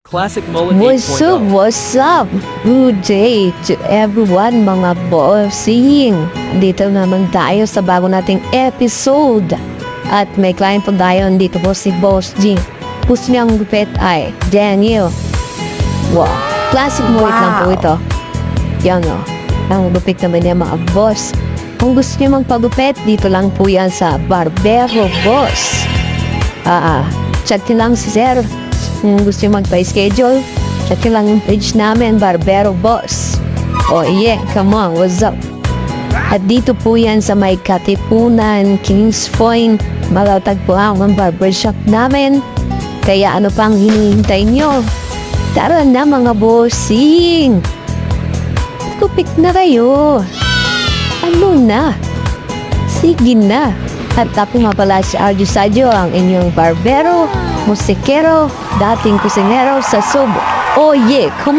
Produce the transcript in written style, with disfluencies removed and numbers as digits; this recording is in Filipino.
Classic Mullet What's up? 8.0. What's up? Good day to everyone mga bossing. Dito naman tayo sa bago nating episode. At may client po tayo, dito po si Boss G. Gusto niyang gupit ay Daniel. Wow, classic mullet lang po ito. Yan o, ang gupit naman niya mga boss. Kung gusto niyo magpagupit, dito lang po yan sa Barbero Boss. Chat niyo lang si Sir. Kung gusto nyo magpa-schedule, chat nyo lang yung page namin, Barbero Boss. Oh yeah, come on, what's up? At dito po yan sa may Katipunan, Kings Point, matatagpuan ang barbershop namin. Kaya ano pang hinihintay nyo? Tara na mga bossing! Kupit na kayo! Ano na? Sige na! At ako nga pala si Arjo Sadio, ang inyong barbero, musikero, dating kusinero sa Subo. Oh yeah, come on!